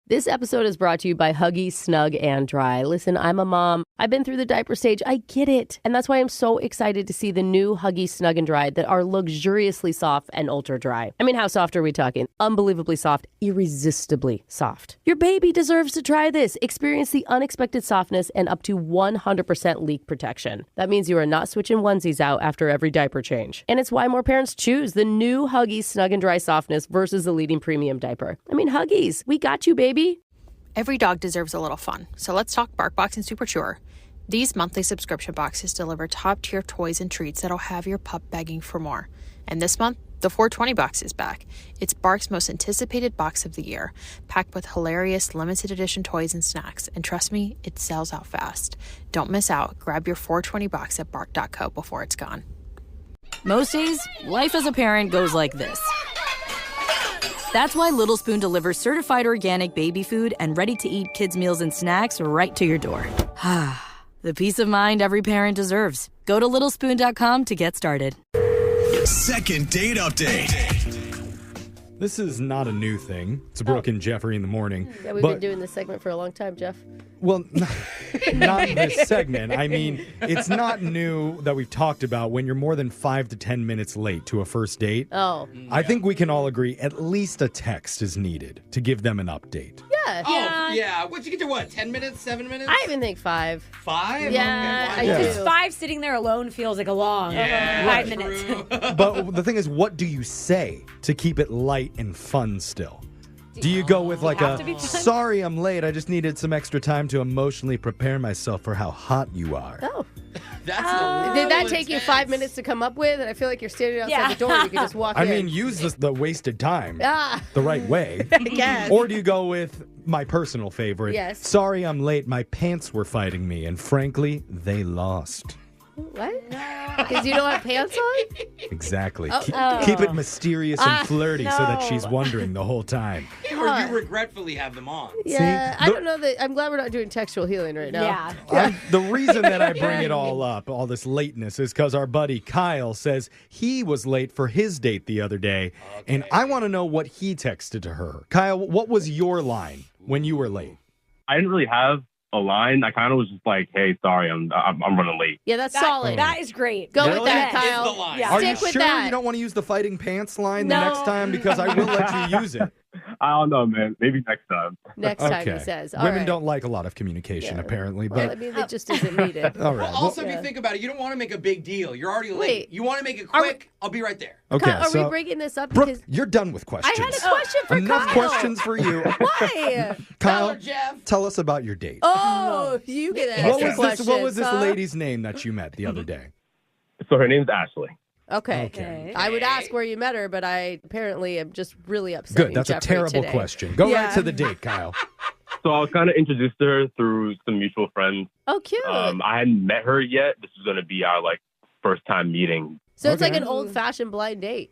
This episode is brought to you by Huggies Snug and Dry. Listen, I'm a mom. I've been through the diaper stage. I get it. And that's why I'm so excited to see the new Huggies Snug and Dry that are luxuriously soft and ultra dry. I mean, how soft are we talking? Unbelievably soft, irresistibly soft. Your baby deserves to try this. Experience the unexpected softness and up to 100% leak protection. That means you are not switching onesies out after every diaper change. And it's why more parents choose the new Huggies Snug and Dry softness versus the leading premium diaper. I mean, Huggies, we got you, baby. Every dog deserves a little fun, so let's talk BarkBox and Super Chewer. These monthly subscription boxes deliver top-tier toys and treats that'll have your pup begging for more. And this month, the 420 box is back. It's Bark's most anticipated box of the year, packed with hilarious limited edition toys and snacks. And trust me, it sells out fast. Don't miss out. Grab your 420 box at bark.co before it's gone. Most days, life as a parent goes like this. That's why Little Spoon delivers certified organic baby food and ready-to-eat kids' meals and snacks right to your door. The peace of mind every parent deserves. Go to littlespoon.com to get started. Second date update. This is not a new thing. It's Brooke and Jeffery in the morning. Yeah, we've been doing this segment for a long time, Jeff. Well, not this segment. I mean, it's not new that we've talked about when you're more than 5 to 10 minutes late to a first date. Oh. I think we can all agree at least a text is needed to give them an update. Yeah. Oh, yeah. What, you get to what, 10 minutes, 7 minutes? I even think 5. 5? Yeah, Okay, I do. Because 5 sitting there alone feels like a long 5 minutes. But the thing is, what do you say to keep it light and fun still? Do you go with like have to be fun? sorry I'm late, I just needed some extra time to emotionally prepare myself for how hot you are? Oh. That's Did that take you 5 minutes to come up with? And I feel like you're standing outside the door and you can just walk I in. mean, use the wasted time Ah. the right way. I guess. Or do you go with my personal favorite? Yes. Sorry I'm late, my pants were fighting me, and frankly, they lost. What? Because you don't have pants on? Exactly. Oh. Keep it mysterious and flirty so that no. she's wondering the whole time. Or you regretfully have them on. Yeah, See, I don't know that. I'm glad we're not doing textual healing right now. Yeah. The reason that I bring it all up, all this lateness, is because our buddy Kyle says he was late for his date the other day, and I want to know what he texted to her. Kyle, what was your line when you were late? I didn't really have a line. I kind of was just like, "Hey, sorry, I'm running late." Yeah, that's solid. That is great. Go Really? with that, Is Kyle. the line. Yeah. Are you Stick with sure that. you don't want to use the fighting pants line the No. next time? Because I will let you use it. I don't know, man. Maybe next time. Next time, he says. All Women right. don't like a lot of communication, Yeah. apparently. Well, I But mean, it just isn't needed. all right. Well, also, if Yeah. you think about it, you don't want to make a big deal. You're already late. Wait. You want to make it Are we- quick. I'll be right there. Okay, Kyle, are so we breaking this up? Brooke, Because you're done with questions. I had a question for Enough Kyle. questions for you. Why? Kyle, Jeff. tell us about your date. Oh, you get asked What was questions. What was this huh? lady's name that you met the other day? So her name's Ashley. Okay. Okay. I would ask where you met her, but I apparently am just really upset. Good. That's a terrible today. question. Go Yeah. right to the date, Kyle. So I was kind of introduced to her through some mutual friends. Oh, cute. I hadn't met her yet. This was going to be our first time meeting. So it's like Okay. an old-fashioned blind date.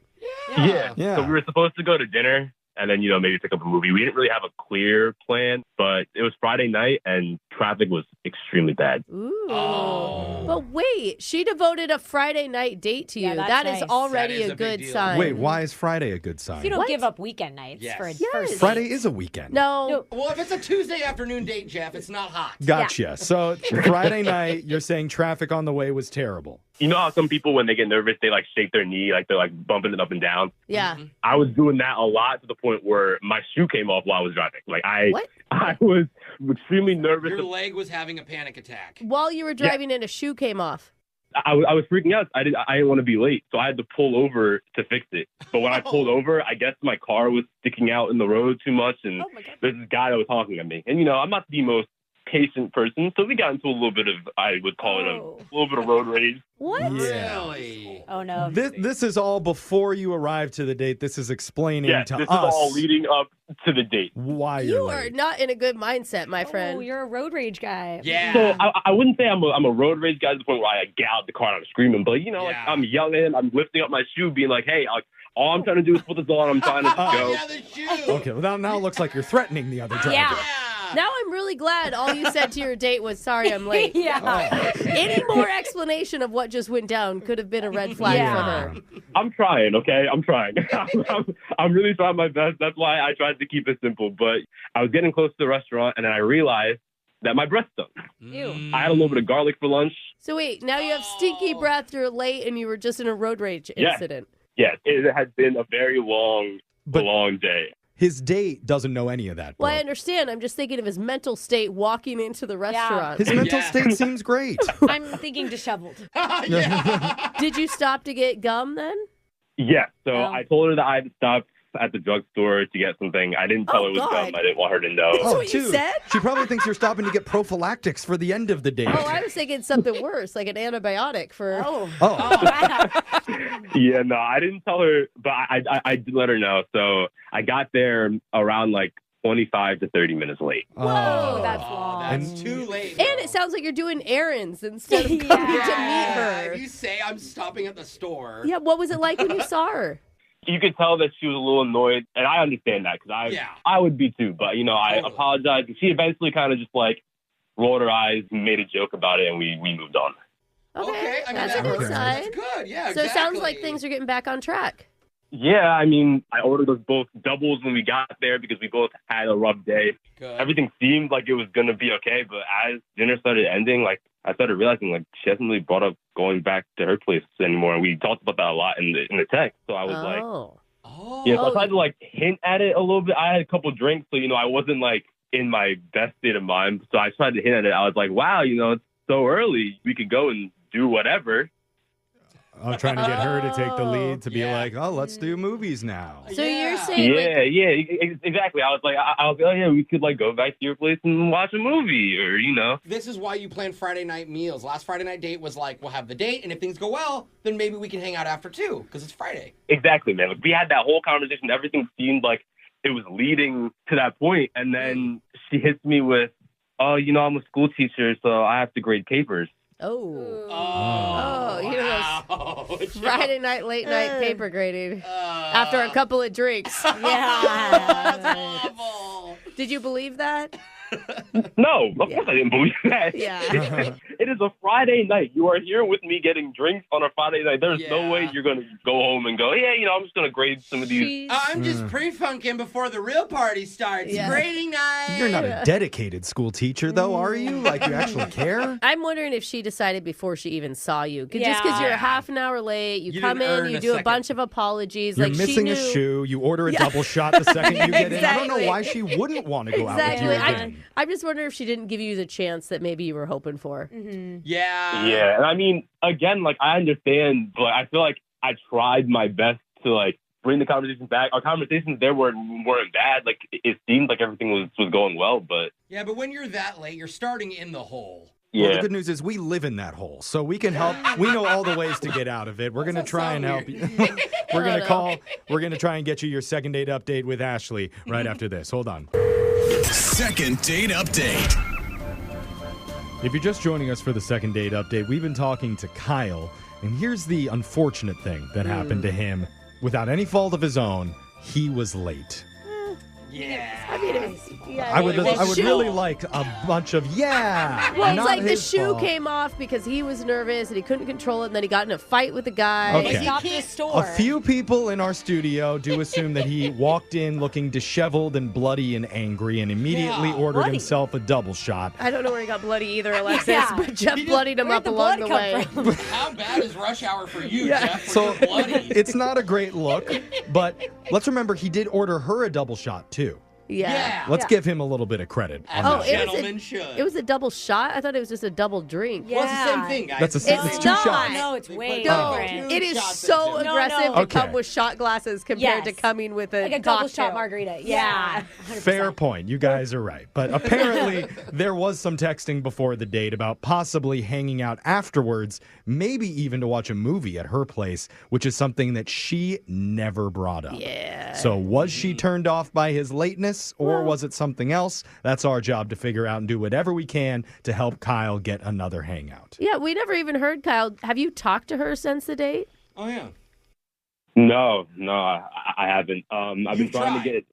Yeah. Yeah. So we were supposed to go to dinner and then maybe pick up a movie. We didn't really have a clear plan, but it was Friday night and traffic was extremely bad. Ooh. Oh. But wait, she devoted a Friday night date to you. Yeah, that's That is nice. already That is a a big good deal. sign. Wait, why is Friday a good sign? You don't What? give up weekend nights Yes. for a Yes. first Friday date. is a weekend. No. Well, if it's a Tuesday afternoon date, Jeff, it's not hot. Gotcha. So Friday night, you're saying traffic on the way was terrible. You know how some people, when they get nervous, they shake their knee, they're bumping it up and down. Yeah. I was doing that a lot to the point where my shoe came off while I was driving. What? I was extremely nervous. Your leg was having a panic attack. While you were driving in, a shoe came off. I was freaking out. I didn't want to be late, so I had to pull over to fix it. But when I pulled over, I guess my car was sticking out in the road too much, and Oh my God. there's this guy that was honking at me. And I'm not the most patient person, so we got into a little bit of, I would call it Oh. a little bit of road rage. What? Yeah. Really? Oh, no. This is all before you arrive to the date. This is explaining Yeah, to this us is all leading up to the date. why You you're are late. not in a good mindset, my friend. Oh, you're a road rage guy. Yeah. So I wouldn't say I'm a road rage guy to the point where I gallop the car out and screaming, but Yeah. I'm yelling, I'm lifting up my shoe, being like, hey, all I'm trying to do is put this on. I'm trying to go. Yeah, the shoe. Okay, well now it looks like you're threatening the other driver. Yeah. Now I'm really glad all you said to your date was, sorry, I'm late. Yeah. Any more explanation of what just went down could have been a red flag for her. I'm trying, okay? I'm trying. I'm really trying my best. That's why I tried to keep it simple. But I was getting close to the restaurant, and then I realized that my breath stunk. Ew. I had a little bit of garlic for lunch. So wait, now you have stinky breath, you're late, and you were just in a road rage incident. Yes, it has been a very long day. His date doesn't know any of that. Well, I Brooke. understand. I'm just thinking of his mental state walking into the restaurant. His mental state seems great. I'm thinking disheveled. Did you stop to get gum then? Yes, so Oh. I told her that I had to stop at the drugstore to get something. I didn't tell her it was God. gum. I didn't want her to know. That's what you dude, said? She probably thinks you're stopping to get prophylactics for the end of the date. Oh, I was thinking something worse, like an antibiotic for... Oh. Yeah, no, I didn't tell her, but I did let her know. So I got there around like 25 to 30 minutes late. Whoa, that's long. That's too late. And it sounds like you're doing errands instead of coming to meet her. If you say I'm stopping at the store. Yeah, what was it like when you saw her? You could tell that she was a little annoyed, and I understand that because I would be too. But, I Totally. apologized. She eventually kind of just like rolled her eyes, made a joke about it, and we moved on. Okay, I mean, that's that a good works. sign. That's good. Yeah, So it sounds like exactly. things are getting back on track. Yeah, I mean, I ordered us both doubles when we got there because we both had a rough day. Good. Everything seemed like it was going to be okay, but as dinner started ending, like, I started realizing, like, she hasn't really brought up going back to her place anymore, and we talked about that a lot in the text, so I was like, Oh. so I tried to, like, hint at it a little bit. I had a couple drinks, so, I wasn't, like, in my best state of mind, so I tried to hint at it. I was like, wow, it's so early. We could go and do whatever. I'm trying to get her to take the lead to be Yeah. like, oh, let's do movies now. So you're Yeah. saying, like, Yeah, exactly. I was like, oh yeah, we could like go back to your place and watch a movie, or This is why you plan Friday night meals. Last Friday night date was like, we'll have the date, and if things go well, then maybe we can hang out after too, because it's Friday. Exactly, man. Like, we had that whole conversation. Everything seemed like it was leading to that point, and then she hits me with, "Oh, I'm a school teacher, so I have to grade papers." Oh, you know wow. Friday night, late night paper grading after a couple of drinks. Yeah. That's awful. Did you believe that? No, of course I didn't believe that. Yeah. It is a Friday night. You are here with me getting drinks on a Friday night. There's no Yeah. way you're going to go home and go, yeah, I'm just going to grade some of these. She's- I'm just pre-funking before the real party starts. Yeah. Grading night. You're not a dedicated school teacher, though, are you? Like, you actually care? I'm wondering if she decided before she even saw you. Just Yeah. because you're a half an hour late, you come didn't in, earn you a do a second. bunch of apologies. You're like missing she a knew. shoe. You order a double shot the second you get in. I don't know Exactly. why she wouldn't want to go out with Exactly. you again. I'm just wondering if she didn't give you the chance that maybe you were hoping for. Yeah. Yeah, and I mean, again, like, I understand, but I feel like I tried my best to, like, bring the conversation back. Our conversations there weren't bad. Like, it seemed like everything was going well, but Yeah, but when you're that late, you're starting in the hole. Well, yeah. the good news is we live in that hole, so we can help. We know all the ways to get out of it. We're going to try and help you. We're going to call. We're going to try and get you your second date update with Ashley right after this. Hold on. Second date update. If you're just joining us for the second date update, we've been talking to Kyle, and here's the unfortunate thing that happened to him. Without any fault of his own, he was late. Yeah. I mean, it was, yeah, I would Well, really shoe. like a bunch of yeah. Well, it's not like the his shoe fault. came off because he was nervous and he couldn't control it, and then he got in a fight with the guy. Okay. Stop the store. A few people in our studio do assume that he walked in looking disheveled and bloody and angry and immediately Yeah, ordered bloody. himself a double shot. I don't know where he got bloody either, Alexis, Yeah. but Jeff bloodied him Where'd up the along blood the way. come from? How bad is rush hour for you, Yeah. Jeff? So When you're bloody. it's not a great look, but let's remember he did order her a double shot too. Yeah. Let's give him a little bit of credit. As on Oh, a that. it was gentleman should. It was a double shot? I thought it was just a double drink. Yeah. Well, it's the same thing, guys. That's a- It's it's the two same shots. thing. No, it's They way put different. two It is shots so into it. aggressive no. to come Okay. with shot glasses compared to Yes. coming with a Like a double cocktail. shot margarita. Yeah. 100%. Fair point. You guys are right. But apparently, there was some texting before the date about possibly hanging out afterwards, maybe even to watch a movie at her place, which is something that she never brought up. Yeah. So, was she turned off by his lateness, or was it something else? That's our job to figure out and do whatever we can to help Kyle get another hangout. Yeah, we never even heard Kyle. Have you talked to her since the date? Oh, yeah. No, I haven't. I've been You've trying tried. to get.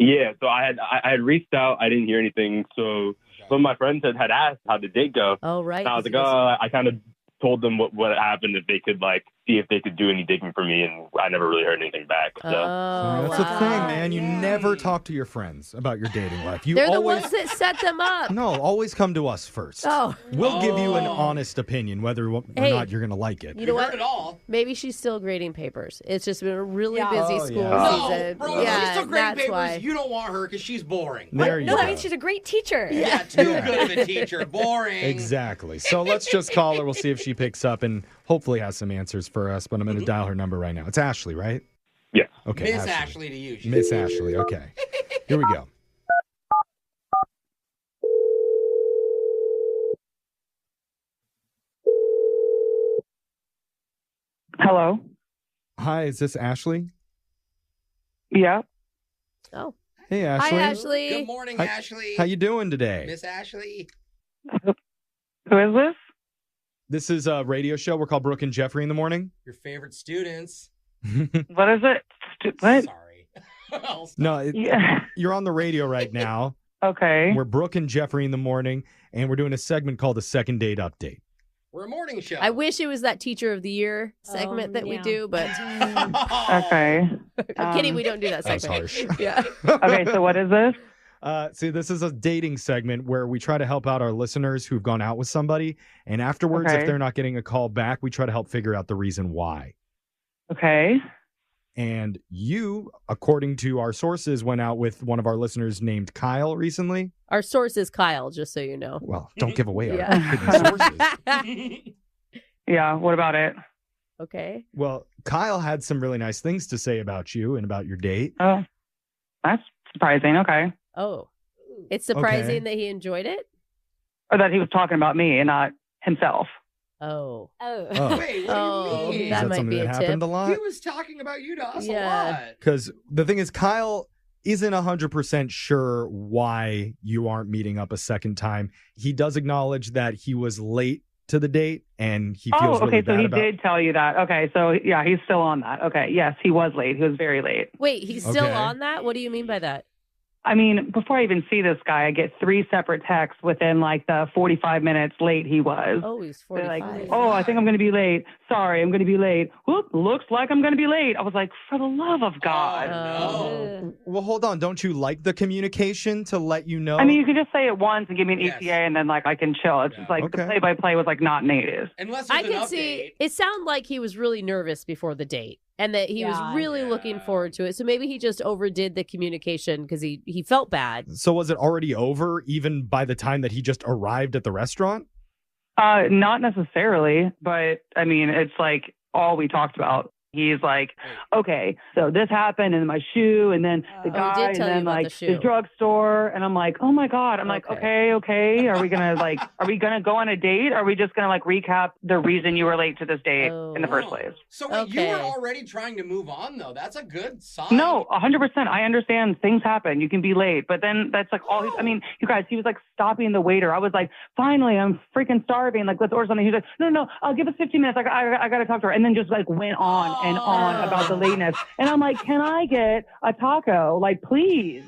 Yeah, so I had reached out. I didn't hear anything. So some of my friends had asked how the date go. Oh, right. And I was like, I kind of told them what happened, if they could see if they could do any digging for me, and I never really heard anything back. So That's the thing, man. You never talk to your friends about your dating life. They're the ones that set them up. No, always come to us first. Oh. We'll give you an honest opinion whether or not you're going to like it. You know what? Heard it all. Maybe she's still grading papers. It's just been a really busy school No, season. bro, she's still grading that's papers. why. You don't want her because she's boring. There you No, go. that means she's a great teacher. Yeah, too good of a teacher. Boring. Exactly. So let's just call her. We'll see if she picks up and hopefully has some answers for us. But I'm going to dial her number right now. It's Ashley, right? yeah. Okay. Miss Ashley to you. Miss Ashley. Okay. Here we go. Hello. Hi, is this Ashley? Yeah. Oh. Hey, Ashley. Hi, Ashley. Good morning, Hi- Ashley. How you doing today? Miss Ashley. Who is this? This is a radio show. We're called Brooke and Jeffery in the morning. Your favorite students. What is it? What? Sorry. I'll stop. No, Yeah. you're on the radio right now. Okay. We're Brooke and Jeffery in the morning, and we're doing a segment called the Second Date Update. We're a morning show. I wish it was that Teacher of the Year segment that we do, but Okay. I'm kidding. We don't do that That was segment. harsh. Yeah. Okay. So what is this? See, this is a dating segment where we try to help out our listeners who've gone out with somebody, and afterwards, if Okay. they're not getting a call back, we try to help figure out the reason why. Okay. And you, according to our sources, went out with one of our listeners named Kyle recently. Our source is Kyle, just so you know. Well, don't give away our Yeah. hidden sources. Yeah. What about it? Okay. Well, Kyle had some really nice things to say about you and about your date. Oh, that's surprising. Okay. Oh. It's surprising Okay. that he enjoyed it? Or that he was talking about me and not himself. Oh. Oh. Wait, what Oh, do you mean? Is that that might something be that a happened tip. a lot? He was talking about you to us Yeah. a lot. Because the thing is, Kyle isn't 100% sure why you aren't meeting up a second time. He does acknowledge that he was late to the date and he feels Oh, okay. really So bad he about did tell you that. Okay. So yeah, he's still on that. Okay. Yes, he was late. He was very late. Wait, he's still Okay. on that? What do you mean by that? I mean, before I even see this guy, I get 3 separate texts within like the 45 minutes late he was. Oh, he's They're 45. like, oh, I think I'm going to be late. Sorry, I'm going to be late. Whoop, looks like I'm going to be late. I was like, for the love of God. no. Well, hold on. Don't you like the communication to let you know? I mean, you can just say it once and give me an Yes. ETA and then like I can chill. It's just like the Okay. play-by-play was like not native. Unless I there's an can update. see it sounded like he was really nervous before the date and that he was really looking forward to it. So maybe he just overdid the communication because he felt bad. So was it already over even by the time that he just arrived at the restaurant? Not necessarily, but I mean, it's like all we talked about. He's like, okay, so this happened and my shoe and then the Oh, he guy did and tell you then about like the shoe. drugstore. And I'm like, oh my God. I'm like, okay. Are we going to go on a date? Are we just going to like recap the reason you were late to this date in the first place? So wait, you were Okay. already trying to move on, though. That's a good sign. No, 100%. I understand things happen. You can be late, but then that's like all. I mean, you guys. He was like stopping the waiter. I was like, finally, I'm freaking starving. Like, let's order something. He's like, no, I'll give us 15 minutes. I got to talk to her. And then just like went on and on about the lateness. And I'm like, can I get a taco? Like, please.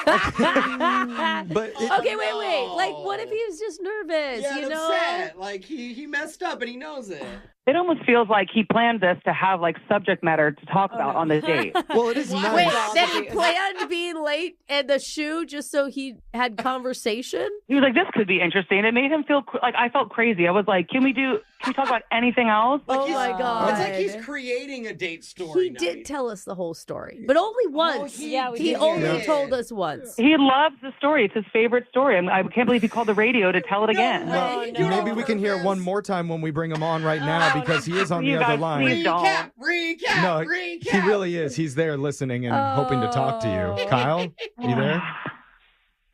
But Okay, wait. Like, what if he was just nervous? Yeah, you and know? upset. Like, he messed up and he knows it. It almost feels like he planned this to have like subject matter to talk about on the date. well, it is Wait, nice. Wait, then he planned being late and the shoe just so he had conversation? He was like, this could be interesting. It made him feel like I felt crazy. I was like, can we talk about anything else? Like, Oh he's- my God. It's like he's creating a date story. He did tell us the whole story, but only once. he he did. only Yeah. told us once. He loves the story. It's his favorite story. I can't believe he called the radio to tell it again. Well, maybe we can hear it one more time when we bring him on right now because he is on the You other guys, line. please don't. Recap. No, recap. he really is. He's there listening and hoping to talk to you. Kyle, you there?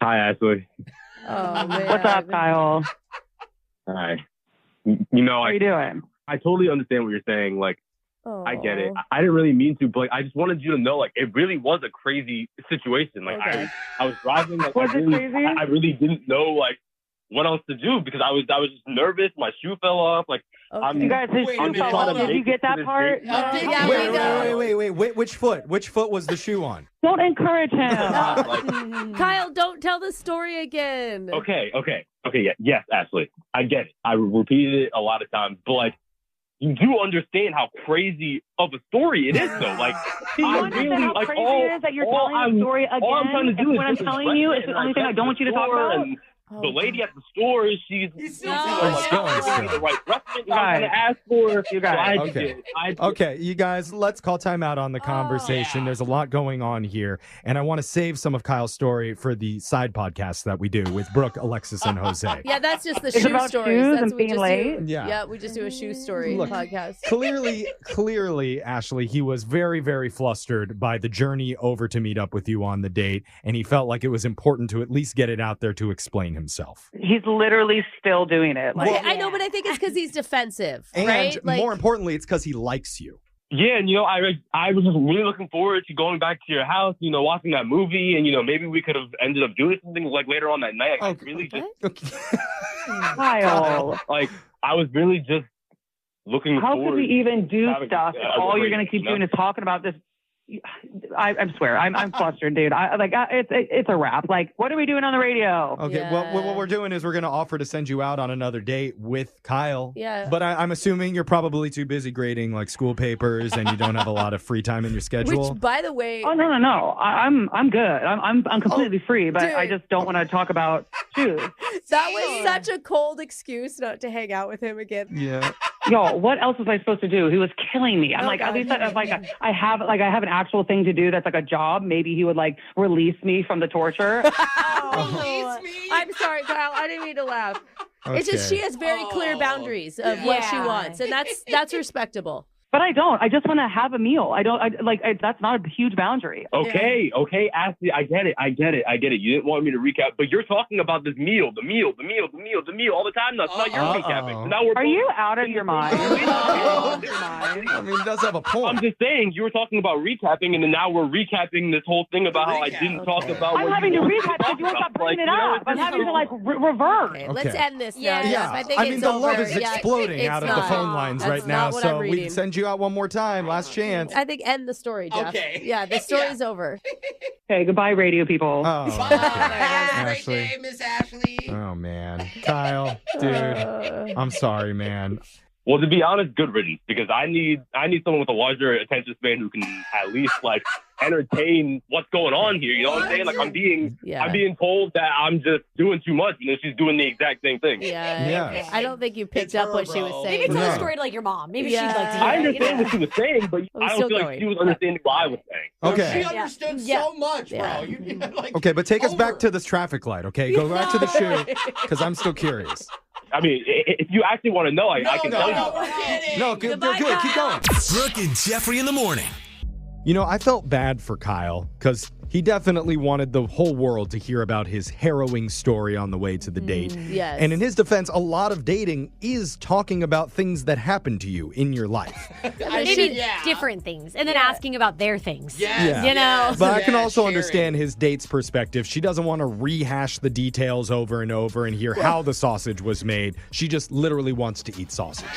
Hi, Ashley. Oh, man. What's up, Kyle? Hi. You know, How are you doing? I totally understand what you're saying. Like, I get it. Oh. I didn't really mean to, but like, I just wanted you to know, like, it really was a crazy situation. Like, Okay. I was driving. Like, Was it crazy? I really didn't know, like, what else to do because I was just nervous. My shoe fell off. Like, You guys, his Wait a shoe minute, fell hold off. on. Did you get that part? Yeah, Wait, we know. wait. Which foot? Which foot was the shoe on? Don't encourage him. Kyle, don't tell the story again. Okay. Yes, Ashley. I get it. I repeated it a lot of times, but like, you do understand how crazy of a story it is, though. Like, Do you understand how crazy it is that you're telling the story again? All I'm trying to do is what I'm telling you is the only thing I don't want you to talk about. And the lady at the store, she's He's the going. right restaurant I'm going to ask for. You guys. Okay, you guys, let's call time out on the conversation. yeah. There's a lot going on here, and I want to save some of Kyle's story for the side podcast that we do with Brooke, Alexis, and Jose. Yeah, that's just the It's shoe about stories. shoes That's and what we being just late? do. Yeah. Yeah, we just do a shoe story Look, podcast. Clearly, Ashley, he was very, very flustered by the journey over to meet up with you on the date, and he felt like it was important to at least get it out there to explain himself. He's literally still doing it. Like, I know, but I think it's because he's defensive, And right? more importantly, it's because he likes you. Yeah, and I was just really looking forward to going back to your house, watching that movie, and maybe we could have ended up doing something like later on that night. I really just Kyle. like I was really just looking How forward. could we even do having, stuff if a all you're break, going to keep doing is talking about this? I swear, I'm flustered, dude. It's a wrap. Like, what are we doing on the radio? Okay, well, what we're doing is we're going to offer to send you out on another date with Kyle. Yeah. But I'm assuming you're probably too busy grading like school papers and you don't have a lot of free time in your schedule. Which, by the way, Oh no. I'm good. I'm completely free, but dude. I just don't want to talk about shoes. that was such a cold excuse not to hang out with him again. Yeah. Yo, what else was I supposed to do? He was killing me. I'm Oh, like, God. at least I have an actual thing to do that's like a job. Maybe he would like release me from the torture. I'm sorry, Kyle. I didn't mean to laugh. It's just Okay. she has very clear boundaries of what she wants, and that's respectable. But I don't. I just want to have a meal. That's not a huge boundary. Okay, Ashley, I get it. You didn't want me to recap, but you're talking about this meal, the meal all the time now. It's not your recapping. So now Are you out of your mind? I mean, he does have a point. I'm just saying, you were talking about recapping, and then now we're recapping this whole thing about how I didn't talk about I'm what having to you recap because you won't stop bringing it up. I'm it's having to reverse. Okay, let's end this now. Yeah, Jeff. I think mean, it's the over. love is Yeah, exploding it's out of the not. phone lines That's right now. not what So I'm we reading. send you out one more time. Last chance. I think end the story, Jeff. Okay. Yeah, the story's over. Okay, goodbye, radio people. Oh, Bye. okay. Have a great Ashley. day, Miss Ashley. Oh, man. Kyle, dude, I'm sorry, man. Well, to be honest, good riddance, because I need someone with a larger attention span who can at least like entertain what's going on here. You know what I'm saying? Like I'm being told that I'm just doing too much, and then she's doing the exact same thing. Yeah. I don't think you picked up what she was saying. Maybe tell No. a story to like your mom. Maybe Yeah. she'd like to hear I it, understand what she was saying, but We're I still don't feel like going. she was understanding what I was saying. Okay. She understood Yeah. so much, Yeah. bro. You like, Okay, but take us back over. to this traffic light, okay? Go back to the shoe, because I'm still curious. I mean, if you actually want to know, I can tell you. we're kidding. No, good, keep going. Brooke and Jeffrey in the morning. You know, I felt bad for Kyle because he definitely wanted the whole world to hear about his harrowing story on the way to the date. Yes. And in his defense, a lot of dating is talking about things that happened to you in your life. Maybe different things, and then asking about their things. Yes. You know? But I can Yeah, also sharing. understand his date's perspective. She doesn't want to rehash the details over and over and hear how the sausage was made. She just literally wants to eat sausage.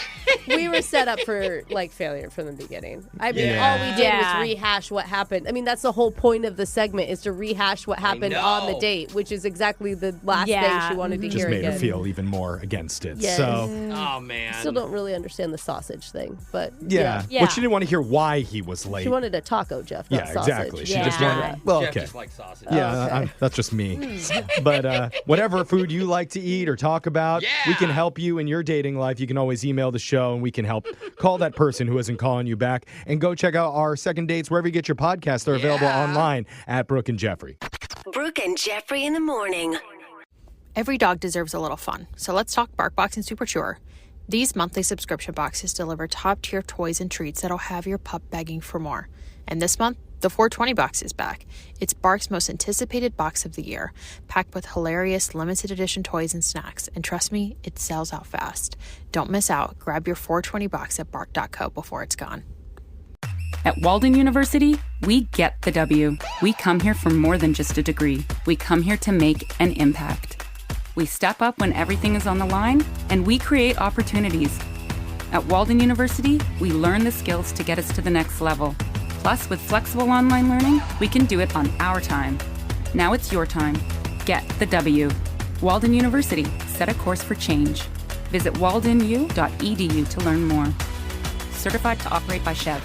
We were set up for like failure from the beginning. I mean, Yeah. all we did Yeah. was rehash what happened. I mean, that's the whole point of the segment is to rehash what happened on the know. date, which is exactly the last Yeah. thing she wanted to Just hear made again. her feel even more against it. Yes. So, Oh man. Still don't really understand the sausage thing, but yeah. Yeah. Well, she didn't want to hear why he was late. She wanted a taco, Jeff, not Yeah, sausage. exactly. She Yeah. just wanted. Well, Jeff okay. just likes sausage. Yeah, Okay. that's just me. But whatever food you like to eat or talk about, we can Yeah. help you in your dating life. You can always email the show and we can help call that person who isn't calling you back. And go check out our second dates wherever you get your podcasts. They're available online at Brooke and Jeffrey. Brooke and Jeffrey in the morning. Every dog deserves a little fun, so let's talk BarkBox and Super Chewer. These monthly subscription boxes deliver top-tier toys and treats that'll have your pup begging for more. And this month, the 420 box is back. It's Bark's most anticipated box of the year, packed with hilarious limited edition toys and snacks. And trust me, it sells out fast. Don't miss out. Grab your 420 box at bark.co before it's gone. At Walden University, we get the W. We come here for more than just a degree. We come here to make an impact. We step up when everything is on the line, and we create opportunities. At Walden University, we learn the skills to get us to the next level. Plus, with flexible online learning, we can do it on our time. Now it's your time. Get the W. Walden University, set a course for change. Visit waldenu.edu to learn more. Certified to operate by Chev.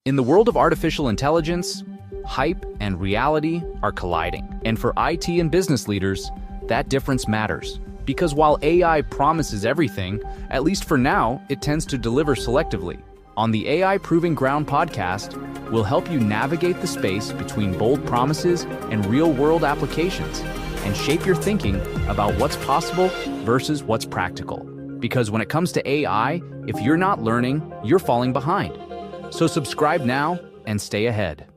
In the world of artificial intelligence, hype and reality are colliding. And for IT and business leaders, that difference matters. Because while AI promises everything, at least for now, it tends to deliver selectively. On the AI Proving Ground podcast, we'll help you navigate the space between bold promises and real-world applications and shape your thinking about what's possible versus what's practical. Because when it comes to AI, if you're not learning, you're falling behind. So subscribe now and stay ahead.